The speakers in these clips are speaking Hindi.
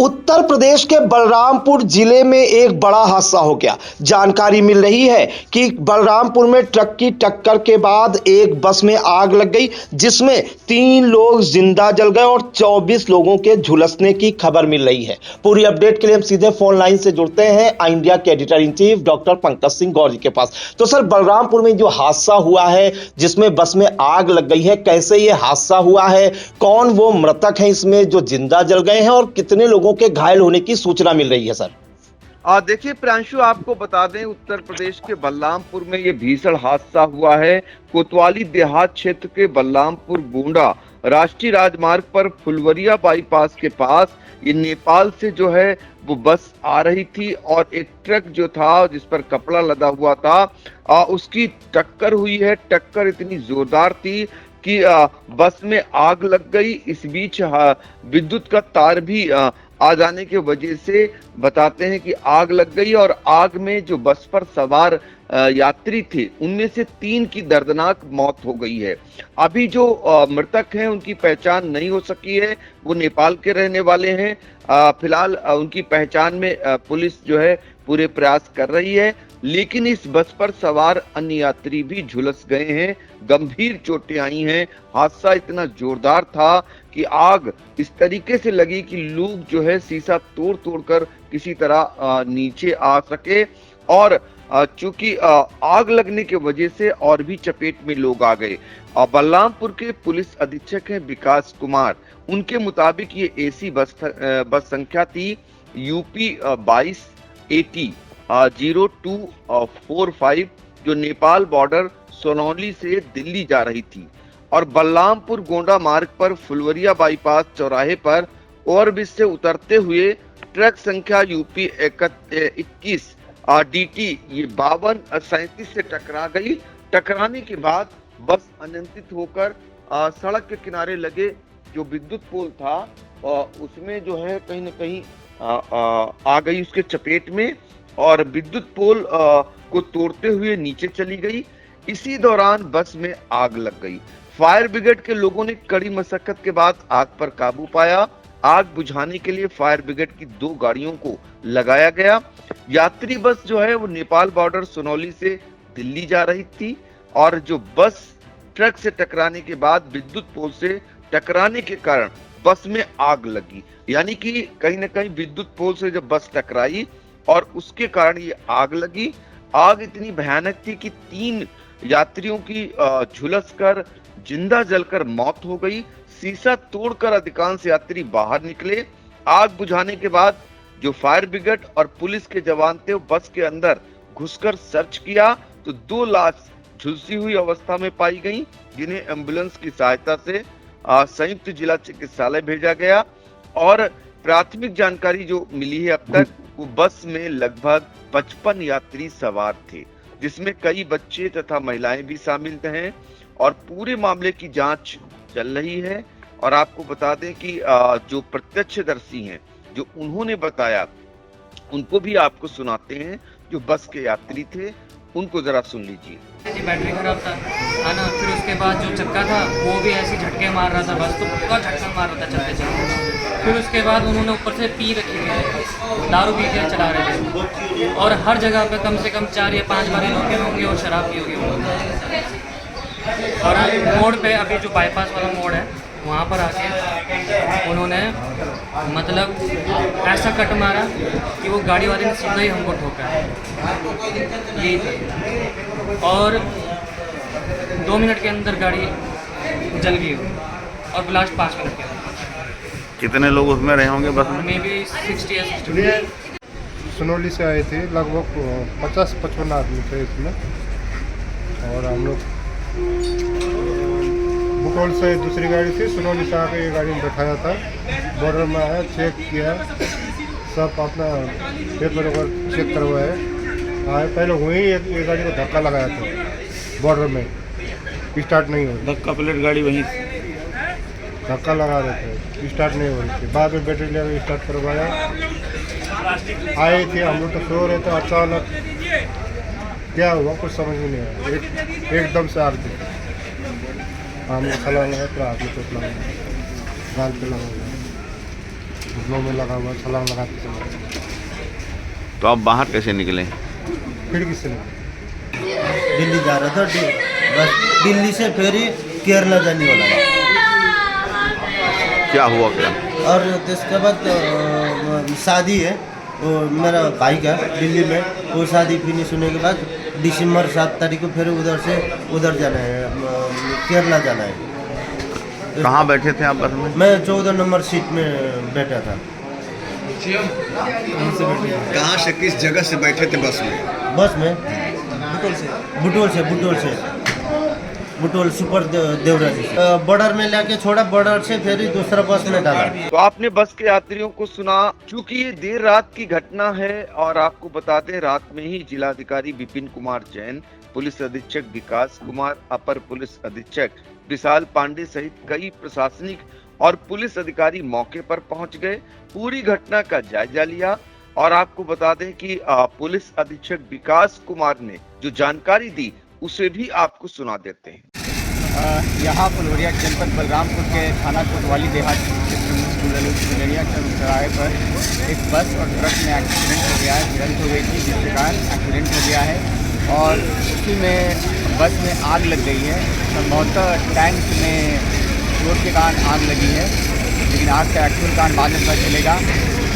उत्तर प्रदेश के बलरामपुर जिले में एक बड़ा हादसा हो गया। जानकारी मिल रही है कि बलरामपुर में ट्रक की टक्कर के बाद एक बस में आग लग गई, जिसमें 3 लोग जिंदा जल गए और 24 लोगों के झुलसने की खबर मिल रही है। पूरी अपडेट के लिए हम सीधे फोन लाइन से जुड़ते हैं आई इंडिया के editor in chief doctor Pankaj Singh Gaur ji के पास। तो सर, बलरामपुर में जो हादसा हुआ है जिसमें बस में आग लग गई है, कैसे ये हादसा हुआ है, कौन वो मृतक है इसमें जो जिंदा जल गए हैं और कितने लोगों के घायल होने की सूचना मिल रही है सर? देखिए प्रांशु, आपको बता दें, उत्तर प्रदेश के बलरामपुर में ये भीषण हादसा हुआ है। कोतवाली देहात क्षेत्र के बलरामपुर गोंडा राष्ट्रीय राजमार्ग पर फुलवरिया बाईपास के पास ये नेपाल से जो है वो बस आ रही थी और एक ट्रक जो था जिस पर कपड़ा लदा हुआ था उसकी टक्कर हुई है। टक्कर इतनी जोरदार थी कि बस में आग लग गई। इस बीच विद्युत का तार भी आ जाने की वजह से बताते हैं कि आग लग गई और आग में जो बस पर सवार यात्री थे उनमें से 3 की दर्दनाक मौत हो गई है। अभी जो मृतक हैं उनकी पहचान नहीं हो सकी है, वो नेपाल के रहने वाले हैं। फिलहाल उनकी पहचान में पुलिस जो है पूरे प्रयास कर रही है, लेकिन इस बस पर सवार अन्य यात्री भी झुलस गए हैं, गंभीर चोटें आई हैं। हादसा इतना जोरदार था कि आग इस तरीके से लगी कि लोग जो है शीशा तोड़ कर किसी तरह नीचे आ सके और चूंकि आग लगने की वजह से और भी चपेट में लोग आ गए। बलरामपुर के पुलिस अधीक्षक हैं विकास कुमार, उनके मुताबिक ये एसी बस संख्या थी यूपी 22 AT 0245 जो नेपाल बॉर्डर सोनौली से दिल्ली जा रही थी और बलरामपुर गोंडा मार्ग पर फुलवरिया बाईपास चौराहे पर ओवरब्रिज से उतरते हुए ट्रक संख्या यूपी 21 DT ये 5237 से टकरा गई। टकराने के बाद बस अनियंत्रित होकर सड़क के किनारे लगे जो विद्युत पोल था उसमें जो है कहीं न कहीं आ गई उसके चपेट में और विद्युत पोल को तोड़ते हुए नीचे चली गई। इसी दौरान बस में आग लग गई। फायर ब्रिगेड के लोगों ने कड़ी मशक्कत के बाद आग पर काबू पाया। आग बुझाने के लिए फायर ब्रिगेड की 2 गाड़ियों को लगाया गया। यात्री बस जो है वो नेपाल बॉर्डर सोनौली से दिल्ली जा रही थी और जो बस ट्रक से टकराने के बाद विद्युत पोल से टकराने के कारण बस में आग लगी। यानी कि कहीं न कहीं विद्युत पोल से जब बस टकराई और उसके कारण ये आग लगी। आग इतनी भयानक थी कि 3 यात्रियों की झुलसकर जिंदा जलकर मौत हो गई। शीशा तोड़कर अधिकांश यात्री बाहर निकले। आग बुझाने के बाद जो फायर ब्रिगेड और पुलिस के जवान थे वो बस के अंदर घुसकर सर्च किया तो 2 लाश झुलसी हुई अवस्था में पाई गई, जिन्हें एम्बुलेंस की सहायता से संयुक्त जिला चिकित्सालय भेजा गया। और प्राथमिक जानकारी जो मिली है अब तक, वो बस में लगभग 55 यात्री सवार थे, जिसमें कई बच्चे तथा महिलाएं भी शामिल हैं और पूरे मामले की जांच चल रही है। और आपको बता दें कि जो प्रत्यक्षदर्शी हैं जो उन्होंने बताया उनको भी आपको सुनाते हैं, जो बस के यात्री थे उनको जरा सुन लीजिए। बैटरी खराब था है ना, फिर उसके बाद जो चक्का था वो भी ऐसे झटके मार रहा था, बस तो पूरा झटका मार रहा था चलते चलते। फिर उसके बाद उन्होंने ऊपर से पी रखी हुई, दारू पी के चला रहे थे और हर जगह पे कम से कम 4 या 5 बार रोके होंगे और शराब पी होगी। और मोड़ पे अभी जो बाईपास वाला मोड़ है वहाँ पर आके उन्होंने मतलब ऐसा कट मारा कि वो गाड़ी वाले ने सीधा ही हमको ठोका, यही था। और 2 मिनट के अंदर गाड़ी जल गई और ब्लास्ट 5 मिनट के अंदर। कितने लोग उसमें रहे होंगे बस में? मे बी 60 या 60। सोनौली से आए थे, लगभग 50-55 आदमी थे इसमें और हम लोग बुटौल से दूसरी गाड़ी थी, सोनौली से आकर ये गाड़ी में बैठाया था। बॉर्डर में आया, चेक किया, सब अपना पेपर वगैरह चेक करवाए आए। पहले वहीं एक गाड़ी को धक्का लगाया था बॉर्डर में, स्टार्ट नहीं हो रही, धक्का प्लेट गाड़ी वहीं धक्का लगा रहे थे, स्टार्ट नहीं हो रही थी। बाद में बैटरी लेकर स्टार्ट करवाया, आए थे। हम लोग तो सो रहे थे, अचानक क्या हुआ कुछ समझ में नहीं आया, एकदम से आग थी। हम खड़ा लगा तो आगे चोट लगा, गाल पे लगा। घुटनों में लगा हुआ, छलांग लगा के चला गया। तो आप बाहर कैसे निकले? खिड़की से निकला। दिल्ली जा रहा था, बस दिल्ली से फिर ही केरला जाने वाला है। क्या हुआ क्या? और इसके बाद शादी है वो मेरा भाई का दिल्ली में, वो शादी फिनिश होने के बाद दिसंबर 7 तारीख को फिर उधर जाना है, केरला जाना है। कहाँ बैठे थे आप बस में? मैं 14 नंबर सीट में बैठा था। कहाँ से, किस जगह से बैठे थे बस में? बस में बुटोल सुपर देवरा जी से बॉर्डर में लेके छोड़ा, बॉर्डर से फिर ही दूसरा बस में डाला। तो आपने बस के यात्रियों को सुना। क्योंकि ये देर रात की घटना है और आपको बता दें, रात में ही जिलाधिकारी विपिन कुमार जैन, पुलिस अधीक्षक विकास कुमार, अपर पुलिस अधीक्षक विशाल पांडे सहित कई प्रशासनिक और पुलिस अधिकारी मौके पर पहुंच गए, पूरी घटना का जायजा लिया। और आपको बता दें कि पुलिस अधीक्षक विकास कुमार ने जो जानकारी दी उसे भी आपको सुना देते हैं। यहाँ फुलवरिया जनपद बलरामपुर के थाना कोतवाली देहात फुलवरिया चौराहे पर एक बस और ट्रक में एक्सीडेंट हो गया है, भिड़ंत हो गई थी, जिसके कारण एक्सीडेंट हो गया है और उसी में बस में आग लग गई है। संभवतः टैंक में चोट के कारण आग लगी है, लेकिन आग का एक्चुअल कारण बाद में पता चलेगा।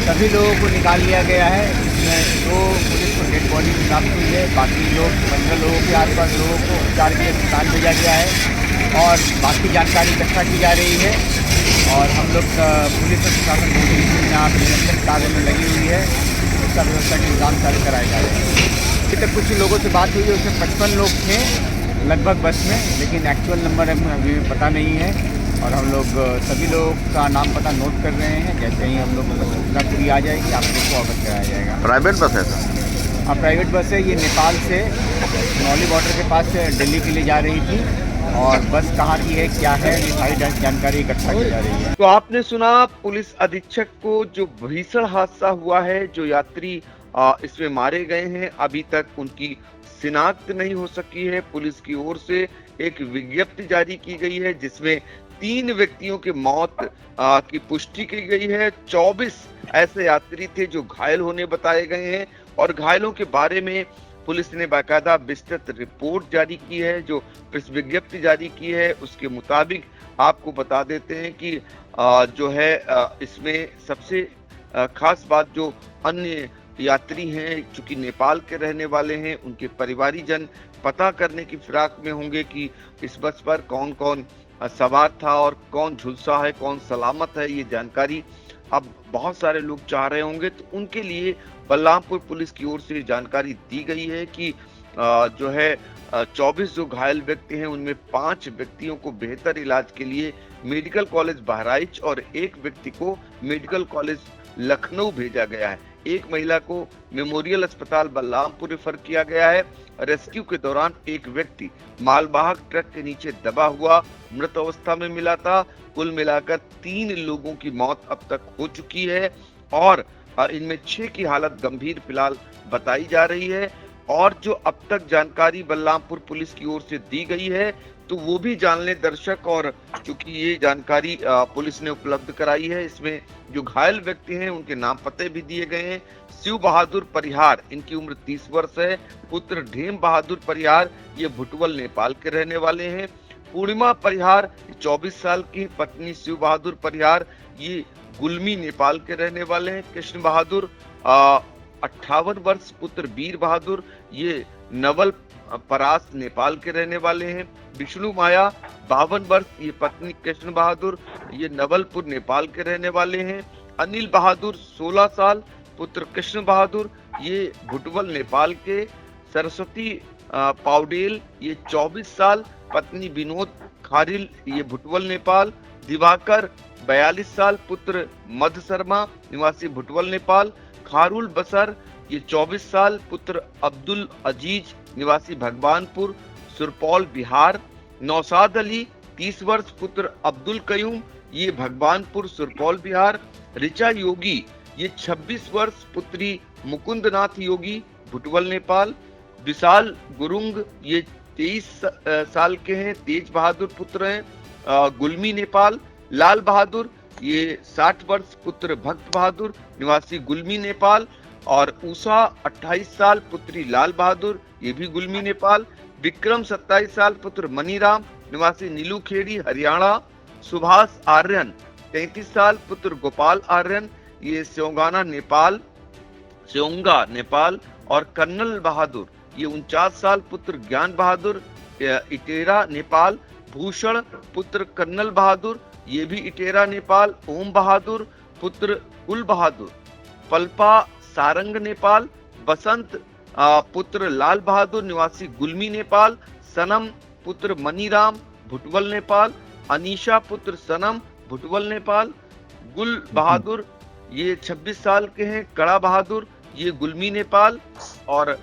सभी लोगों को निकाल लिया गया है, इसमें 2 पुलिस को डेड बॉडी प्राप्त हुई है, बाकी लोग 15 लोगों के आसपास लोगों को उपचार के लिए अस्पताल भेजा गया है और बाकी जानकारी इकट्ठा की जा रही है। और हम लोग पुलिस और प्रशासन यहाँ निरंतर कार्य में लगी हुई है, उसका व्यवस्था के इंतजाम चालू कराए जा रहे हैं। अभी तक कुछ लोगों से बात हुई है, उसमें 55 लोग थे लगभग बस में, लेकिन एक्चुअल नंबर हमें अभी पता नहीं है और हम लोग सभी लोगों का नाम पता नोट कर रहे हैं। जैसे ही हम लोगों को सूचना पूरी आ जाएगी आप लोग को अवगत कराया जाएगा। प्राइवेट बस है सर? हाँ, प्राइवेट बस है। ये नेपाल से सोनौली बॉर्डर के पास से दिल्ली के लिए जा रही थी और बस कहाँ की है, क्या है, ये सारी जानकारी इकट्ठा की जा रही है। तो आपने सुना पुलिस अधीक्षक को जो भीषण हादसा हुआ है, जो यात्री इसमें मारे गए हैं, अभी तक उनकी शिनाख्त नहीं हो सकी है। पुलिस की ओर से एक विज्ञप्ति जारी की गई है जिसमें 3 व्यक्तियों की मौत की पुष्टि की गई है। 24 ऐसे यात्री थे जो घायल होने बताए गए हैं और घायलों के बारे में पुलिस ने बाकायदा विस्तृत रिपोर्ट जारी की है। जो प्रेस विज्ञप्ति जारी की है उसके मुताबिक आपको बता देते हैं कि जो है इसमें सबसे खास बात, जो अन्य यात्री हैं चूंकि नेपाल के रहने वाले हैं, उनके परिवारीजन पता करने की फिराक में होंगे कि इस बस पर कौन कौन सवार था और कौन झुलसा है, कौन सलामत है। ये जानकारी अब बहुत सारे लोग चाह रहे होंगे, तो उनके लिए बलरामपुर पुलिस की ओर से जानकारी दी गई है कि जो है 24 जो घायल व्यक्ति हैं उनमें 5 व्यक्तियों को बेहतर इलाज के लिए मेडिकल कॉलेज बहराइच और 1 व्यक्ति को मेडिकल कॉलेज लखनऊ भेजा गया है। एक महिला को मेमोरियल अस्पताल बलरामपुर रेफर किया गया है। रेस्क्यू के दौरान एक व्यक्ति मालवाहक ट्रक के नीचे दबा हुआ मृत अवस्था में मिला था। कुल मिलाकर 3 लोगों की मौत अब तक हो चुकी है और इनमें 6 की हालत गंभीर फिलहाल बताई जा रही है। और जो अब तक जानकारी बलरामपुर पुलिस की ओर से दी गई है तो वो भी जान ले दर्शक। और चूंकि ये जानकारी पुलिस ने उपलब्ध कराई है, इसमें जो घायल व्यक्ति हैं उनके नाम पते भी दिए गए हैं। शिव बहादुर परिहार, इनकी उम्र 30 वर्ष है। पुत्र ढेम बहादुर परिहार, ये भुटवल नेपाल के रहने वाले हैं। पूर्णिमा परिहार 24 साल की, पत्नी शिव बहादुर परिहार ये गुलमी नेपाल के रहने वाले हैं। कृष्ण बहादुर 58 वर्ष, पुत्र वीर बहादुर ये नवल परास नेपाल के रहने वाले हैं। विष्णु माया 52 वर्ष, ये पत्नी कृष्ण बहादुर ये नवलपुर नेपाल के रहने वाले हैं। अनिल बहादुर 16 साल, पुत्र कृष्ण बहादुर ये भुटवल नेपाल के। सरस्वती पाउडेल ये 24 साल, पत्नी विनोद खारिल ये भुटवल नेपाल। दिवाकर 42 साल, पुत्र मध शर्मा निवासी भुटवल नेपाल। खारुल बसर ये 24 साल, पुत्र अब्दुल अजीज निवासी भगवानपुर सुरपौल बिहार। नौसाद अली 30 वर्ष, पुत्र अब्दुल कयूम ये भगवानपुर सुरपौल बिहार। ऋचा योगी ये 26 वर्ष, पुत्री मुकुंदनाथ योगी भुटवल नेपाल। विशाल गुरुंग ये 23 साल के हैं, तेज बहादुर पुत्र हैं गुलमी नेपाल। लाल बहादुर ये 60 वर्ष पुत्र भक्त बहादुर निवासी गुलमी नेपाल, और उषा 28 साल पुत्री लाल बहादुर, ये भी गुलमी नेपाल। विक्रम 27 साल पुत्र मनीराम निवासी नीलूखेड़ी हरियाणा। सुभाष आर्यन 33 साल पुत्र गोपाल आर्यन, ये स्योंगा नेपाल। और कर्नल बहादुर ये 49 साल पुत्र ज्ञान बहादुर, इटेरा नेपाल। भूषण पुत्र कर्नल बहादुर, ये भी इटेरा नेपाल। ओम बहादुर पुत्र कुल बहादुर, पल्पा सारंग नेपाल। बसंत पुत्र लाल बहादुर निवासी गुलमी नेपाल। सनम पुत्र मनीराम भुटवल नेपाल। अनीशा पुत्र सनम भुटवल नेपाल। गुल बहादुर ये 26 साल के हैं, कड़ा बहादुर ये गुलमी नेपाल। और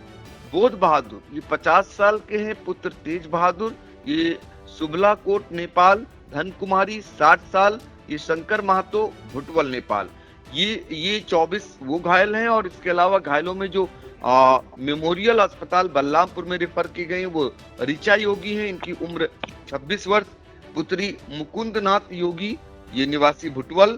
बोध बहादुर ये 50 साल के हैं, पुत्र तेज बहादुर, ये सुबला कोट नेपाल। धन कुमारी 60 साल, ये शंकर महतो भुटवल नेपाल। ये 24 वो घायल हैं, और इसके अलावा घायलों में जो मेमोरियल अस्पताल बलरामपुर में रेफर की गई वो ऋचा योगी हैं, इनकी उम्र 26 वर्ष। पुत्री मुकुंद नाथ योगी ये निवासी भुटवल।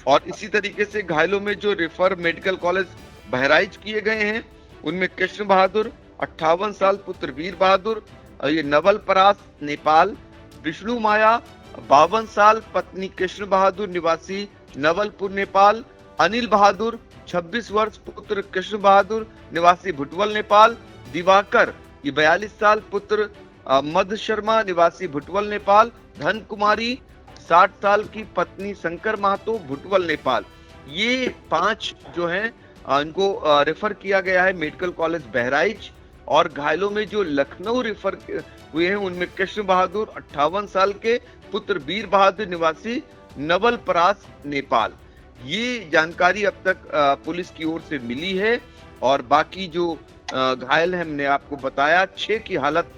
और इसी तरीके से घायलों में जो रेफर मेडिकल कॉलेज बहराइच किए गए हैं उनमें कृष्ण बहादुर 58 साल पुत्र वीर बहादुर, ये नवल परास नेपाल। विष्णु माया 52 साल पत्नी कृष्ण बहादुर निवासी नवलपुर नेपाल। अनिल बहादुर 26 वर्ष पुत्र कृष्ण बहादुर निवासी भुटवल नेपाल। दिवाकर ये 42 साल पुत्र मध शर्मा निवासी भुटवल नेपाल। धन कुमारी 60 साल की पत्नी शंकर महतो भुटवल नेपाल। ये 5 जो हैं इनको रेफर किया गया है मेडिकल कॉलेज बहराइच। और घायलों में जो लखनऊ रेफर हुए हैं उनमें कृष्ण बहादुर 58 साल के पुत्र वीर बहादुर निवासी नवल परास नेपाल। ये जानकारी अब तक पुलिस की ओर से मिली है। और बाकी जो घायल हैं हमने आपको बताया, 6 की हालत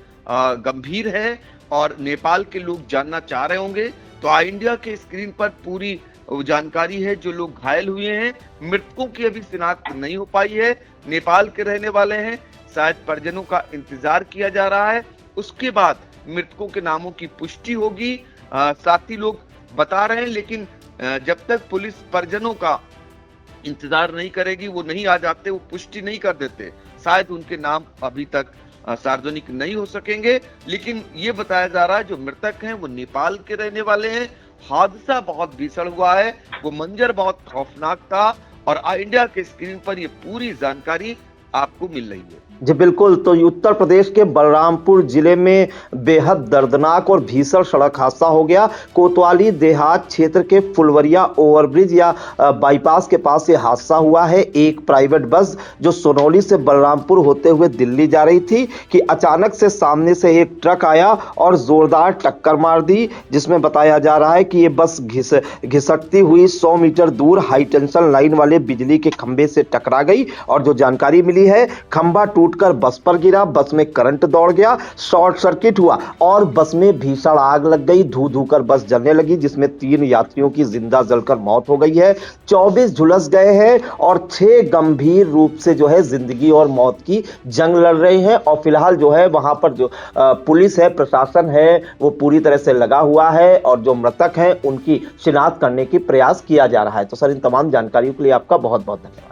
गंभीर है। और नेपाल के लोग जानना चाह रहे होंगे तो आई इंडिया के स्क्रीन पर पूरी जानकारी है। जो लोग घायल हुए हैं, मृतकों की अभी शिनाख्त नहीं हो पाई है, नेपाल के रहने वाले हैं, शायद परिजनों का इंतजार किया जा रहा है। उसके बाद मृतकों के नामों की पुष्टि होगी, साथी लोग बता रहे हैं। लेकिन जब तक पुलिस परिजनों का इंतजार नहीं करेगी, वो नहीं आ जाते, वो पुष्टि नहीं कर देते, शायद उनके नाम अभी तक सार्वजनिक नहीं हो सकेंगे। लेकिन ये बताया जा रहा है जो मृतक हैं वो नेपाल के रहने वाले हैं। हादसा बहुत भीषण हुआ है, वो मंजर बहुत खौफनाक था। और आई इंडिया के स्क्रीन पर ये पूरी जानकारी आपको मिल रही है। जी बिल्कुल। तो उत्तर प्रदेश के बलरामपुर जिले में बेहद दर्दनाक और भीषण सड़क हादसा हो गया। कोतवाली देहात क्षेत्र के फुलवरिया ओवरब्रिज या बाईपास के पास ये हादसा हुआ है। एक प्राइवेट बस जो सोनौली से बलरामपुर होते हुए दिल्ली जा रही थी कि अचानक से सामने से एक ट्रक आया और जोरदार टक्कर मार दी, जिसमें बताया जा रहा है कि ये बस घिसटती हुई 100 मीटर दूर हाई टेंशन लाइन वाले बिजली के खंभे से टकरा गई। और जो जानकारी मिली है, खंभा टूटकर बस पर गिरा, बस में करंट दौड़ गया, शॉर्ट सर्किट हुआ और बस में भीषण आग लग गई। धू धू कर बस जलने लगी, जिसमें 3 यात्रियों की जिंदा जलकर मौत हो गई है। 24 झुलस गए हैं और 6 गंभीर रूप से जो है जिंदगी और मौत की जंग लड़ रहे हैं। और फिलहाल जो है वहां पर जो पुलिस है, प्रशासन है, वो पूरी तरह से लगा हुआ है और जो मृतक हैं उनकी शिनाख्त करने की प्रयास किया जा रहा है। तो सर, इन तमाम जानकारियों के लिए आपका बहुत बहुत धन्यवाद।